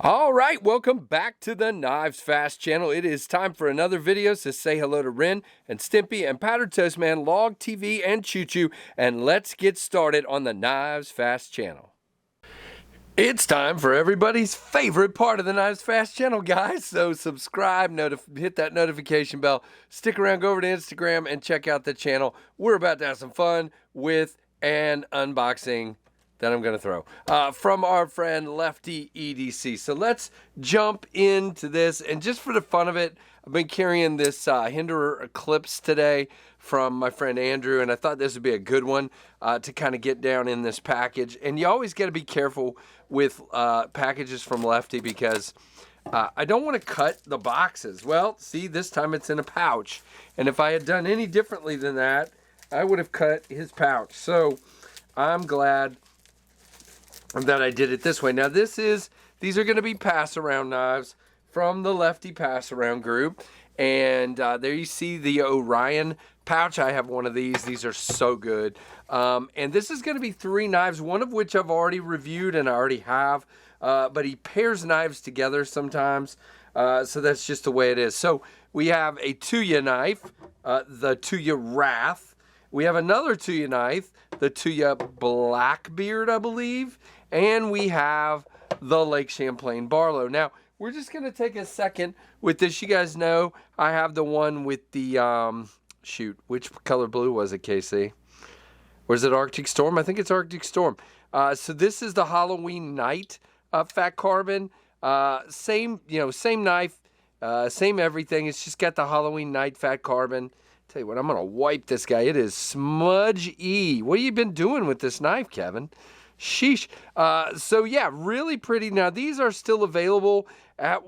All right, welcome back to the KnivesFAST channel. It is time for another video, so say hello to Ren and Stimpy and Powdered Toast Man, Log TV, and Choo Choo, and let's get started on the KnivesFAST channel. It's time for everybody's favorite part of the KnivesFAST channel, guys. So subscribe, hit that notification bell, stick around, go over to Instagram, and check out the channel. We're about to have some fun with an unboxing that I'm going to throw from our friend Lefty EDC. So let's jump into this. And just for the fun of it, I've been carrying this Hinderer Eclipse today from my friend Andrew, and I thought this would be a good one to kind of get down in this package. And you always got to be careful with packages from Lefty because I don't want to cut the boxes. Well, see, this time it's in a pouch. And if I had done any differently than that, I would have cut his pouch. So I'm glad that I did it this way. Now these are going to be pass around knives from the Lefty pass around group. And there you see the Orion pouch. I have one of these. These are so good. And this is going to be 3 knives, one of which I've already reviewed and I already have. But he pairs knives together sometimes. So that's just the way it is. So we have a Tuya knife, the Tuya Wrath. We have another Tuya knife, the Tuya Blackbeard, I believe. And we have the Lake Champlain Barlow. Now, we're just going to take a second with this. You guys know I have the one with the, shoot, which color blue was it, Casey? Or is it Arctic Storm? I think it's Arctic Storm. So this is the Halloween Night Fat Carbon. Same knife, same everything. It's just got the Halloween Night Fat Carbon. Tell you what, I'm going to wipe this guy. It is smudge-y. What have you been doing with this knife, Kevin? Sheesh. So yeah, really pretty. Now these are still available at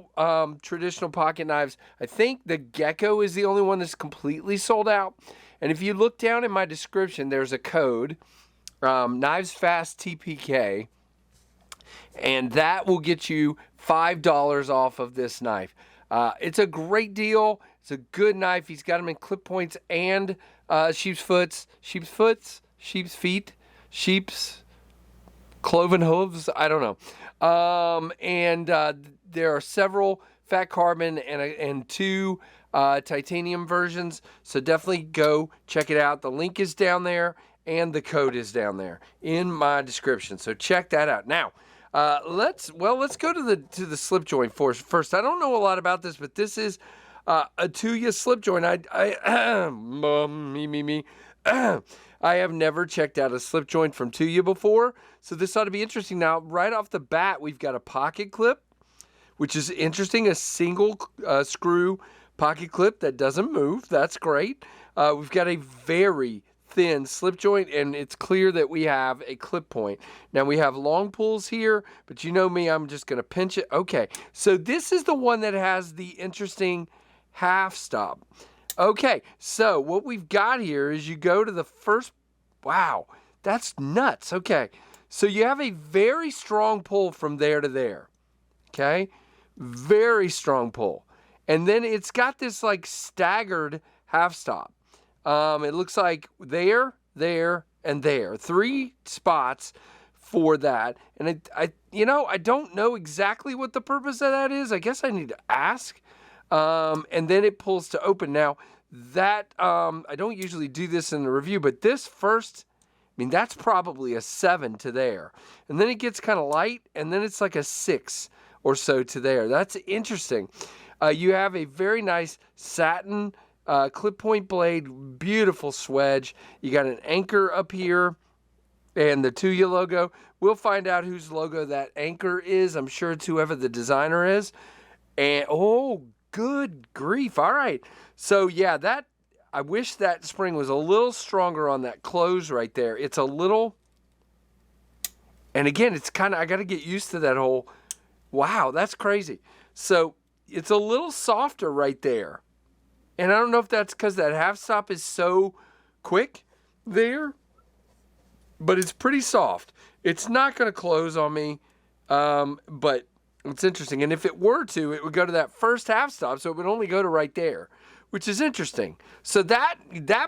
traditional pocket knives. I think the Gecko is the only one that's completely sold out. And if you look down in my description, there's a code, KnivesFAST TPK, and that will get you $5 off of this knife. It's a great deal. It's a good knife. He's got them in clip points and sheep's feet, cloven hooves, I don't know. There are several fat carbon and 2 titanium versions. So definitely go check it out. The link is down there and the code is down there in my description. So check that out. Now, let's go to the slip joint first. I don't know a lot about this, but this is a Tuya slip joint. I have never checked out a slip joint from Tuya before, so this ought to be interesting. Now, right off the bat, we've got a pocket clip, which is interesting, a single screw pocket clip that doesn't move. That's great. We've got a very thin slip joint, and it's clear that we have a clip point. Now, we have long pulls here, but you know me, I'm just going to pinch it. Okay, so this is the one that has the interesting half stop. Okay, so what we've got here is you go to the first, wow, that's nuts. Okay, so you have a very strong pull from there to there, okay? Very strong pull. And then it's got this like staggered half stop. It looks like there, and there. 3 spots for that. And I don't know exactly what the purpose of that is. I guess I need to ask. And then it pulls to open. Now, that, I don't usually do this in the review, but this first, I mean, that's probably a 7 to there. And then it gets kind of light, and then it's like a 6 or so to there. That's interesting. You have a very nice satin clip point blade, beautiful swedge. You got an anchor up here and the Tuya logo. We'll find out whose logo that anchor is. I'm sure it's whoever the designer is. And, oh, good grief. All right. So, yeah, I wish that spring was a little stronger on that close right there. It's a little, and again, it's kind of, I got to get used to that whole, wow, that's crazy. So, it's a little softer right there. And I don't know if that's because that half stop is so quick there, but it's pretty soft. It's not going to close on me, but it's interesting. And if it were to, it would go to that first half stop, so it would only go to right there, which is interesting. So that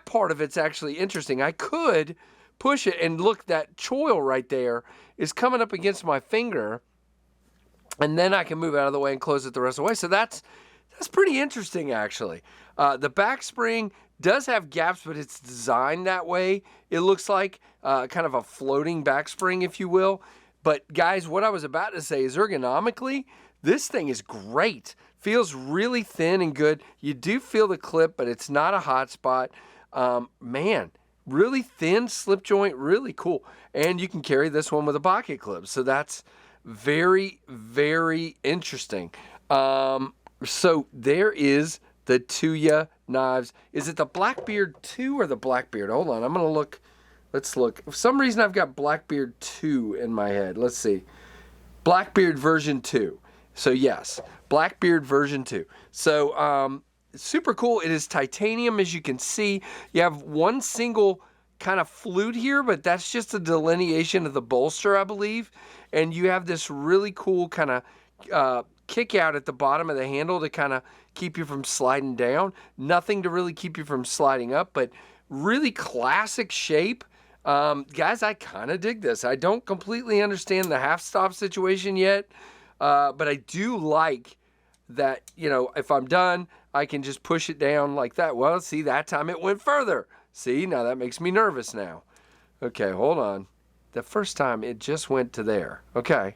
part of it's actually interesting. I could push it, and look, that choil right there is coming up against my finger, and then I can move out of the way and close it the rest of the way. So that's pretty interesting, actually. The back spring does have gaps, but it's designed that way. It looks like kind of a floating back spring, if you will. But guys, what I was about to say is ergonomically, this thing is great. Feels really thin and good. You do feel the clip, but it's not a hot spot. Man, really thin slip joint, really cool. And you can carry this one with a pocket clip. So that's very, very interesting. So there is the Tuya Knives. Is it the Blackbeard 2 or the Blackbeard? Hold on, I'm going to look. Let's look. For some reason, I've got Blackbeard 2 in my head. Let's see. Blackbeard version 2. So yes, Blackbeard version 2. So super cool. It is titanium, as you can see. You have one single kind of flute here, but that's just a delineation of the bolster, I believe. And you have this really cool kind of kick out at the bottom of the handle to kind of keep you from sliding down. Nothing to really keep you from sliding up, but really classic shape. Guys, I kind of dig this. I don't completely understand the half stop situation yet, but I do like that, you know, if I'm done, I can just push it down like that. Well, see, that time it went further. See, now that makes me nervous now. Okay, hold on. The first time it just went to there. Okay.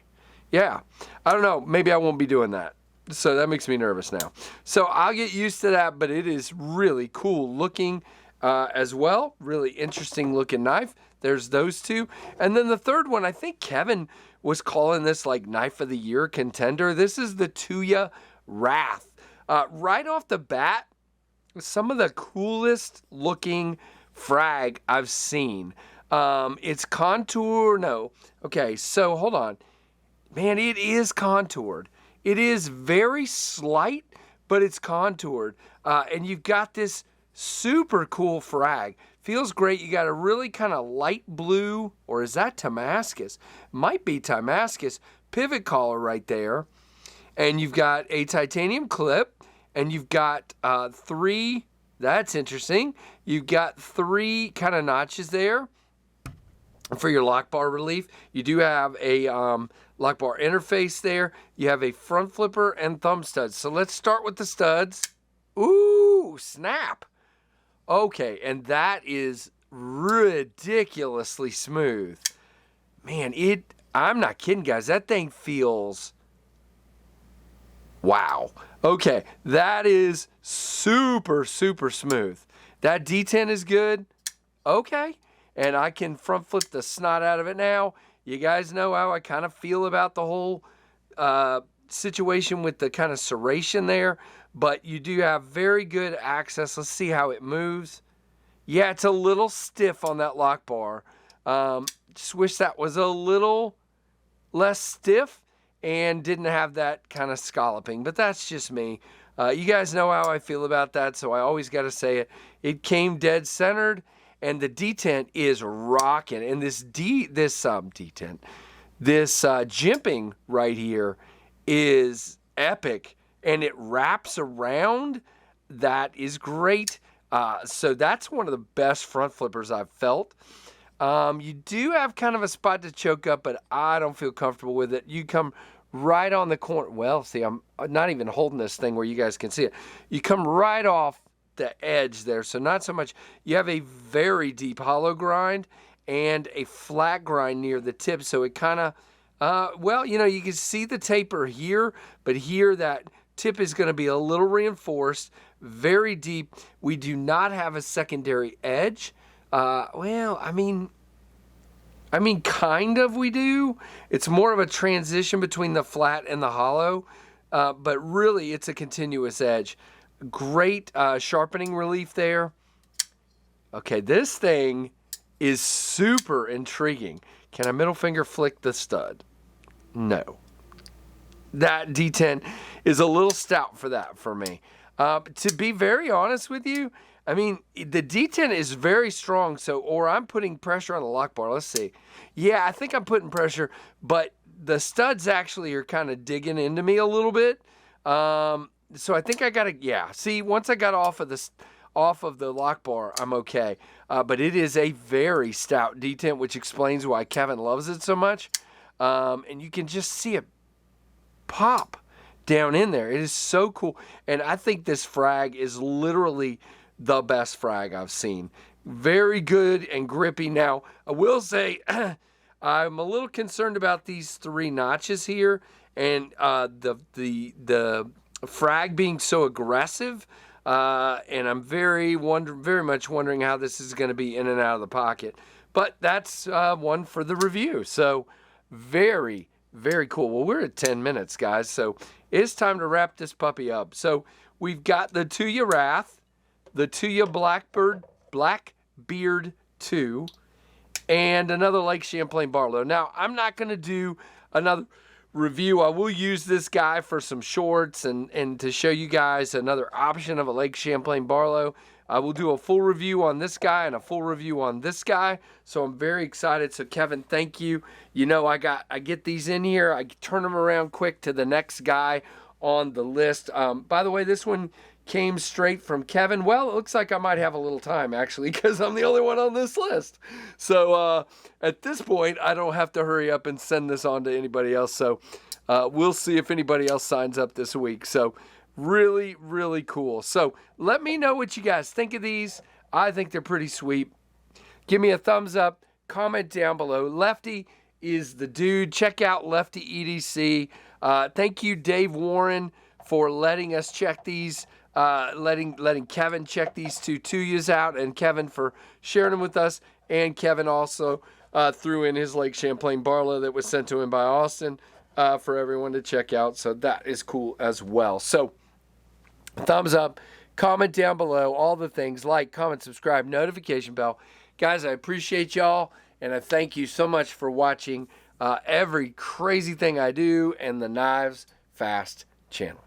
Yeah. I don't know. Maybe I won't be doing that. So that makes me nervous now. So I'll get used to that, but it is really cool looking as well. Really interesting looking knife. There's those two. And then the third one, I think Kevin was calling this like Knife of the Year contender. This is the Tuya Wrath. Right off the bat, some of the coolest looking frag I've seen. It's contour. No. Okay, so hold on. Man, it is contoured. It is very slight, but it's contoured. And you've got this super cool frag. Feels great. You got a really kind of light blue, or is that Damascus? Might be Damascus pivot collar right there. And you've got a titanium clip, and you've got three, that's interesting. You've got three kind of notches there for your lock bar relief. You do have a lock bar interface there. You have a front flipper and thumb studs. So let's start with the studs. Ooh, snap. Okay, and that is ridiculously smooth. Man, I'm not kidding, guys. That thing feels, wow. Okay, that is super, super smooth. That D10 is good. Okay, and I can front flip the snot out of it now. You guys know how I kind of feel about the whole situation with the kind of serration there, but you do have very good access. Let's see how it moves. Yeah, it's a little stiff on that lock bar. Just wish that was a little less stiff and didn't have that kind of scalloping, but that's just me. You guys know how I feel about that, so I always got to say it. It came dead centered, and the detent is rocking. And this detent, this jimping right here is epic, and it wraps around. That is great. So that's one of the best front flippers I've felt. You do have kind of a spot to choke up, but I don't feel comfortable with it. You come right on the corner. Well, see, I'm not even holding this thing where you guys can see it. You come right off the edge there, so not so much. You have a very deep hollow grind and a flat grind near the tip, so it kind of, well, you know, you can see the taper here, but here that tip is going to be a little reinforced, very deep. We do not have a secondary edge. Well, I mean, kind of we do. It's more of a transition between the flat and the hollow, but really it's a continuous edge. Great sharpening relief there. Okay, this thing is super intriguing. Can I middle finger flick the stud? No. That D10 is a little stout for that for me. To be very honest with you, I mean, the D10 is very strong, so, or I'm putting pressure on the lock bar. Let's see. Yeah, I think I'm putting pressure, but the studs actually are kind of digging into me a little bit. So I think I got to, yeah. See, once I got off of the lock bar, I'm okay. But it is a very stout D10, which explains why Kevin loves it so much. And you can just see it pop down in there. It is so cool. And I think this frag is literally the best frag I've seen. Very good and grippy. Now, I will say I'm a little concerned about these 3 notches here and the frag being so aggressive. And I'm very much wondering how this is going to be in and out of the pocket. But that's one for the review. So very, very cool. Well, we're at 10 minutes, guys. So it's time to wrap this puppy up. So we've got the Tuya Wrath, the Tuya Blackbeard 2, and another Lake Champlain Barlow. Now, I'm not going to do another review. I will use this guy for some shorts and to show you guys another option of a Lake Champlain Barlow. I will do a full review on this guy and a full review on this guy. So I'm very excited. So Kevin, thank you. You know, I get these in here. I turn them around quick to the next guy on the list. By the way, this one came straight from Kevin. Well, it looks like I might have a little time actually because I'm the only one on this list. So at this point, I don't have to hurry up and send this on to anybody else. So we'll see if anybody else signs up this week. So really, really cool. So let me know what you guys think of these. I think they're pretty sweet. Give me a thumbs up. Comment down below. Lefty is the dude. Check out Lefty EDC. Thank you, Dave Warren, for letting us check these. Letting Kevin check these 2 Tuyas out, and Kevin for sharing them with us. And Kevin also threw in his Lake Champlain Barlow that was sent to him by Austin for everyone to check out. So that is cool as well. So thumbs up, comment down below, all the things, like, comment, subscribe, notification bell. Guys, I appreciate y'all, and I thank you so much for watching every crazy thing I do and the Knives Fast channel.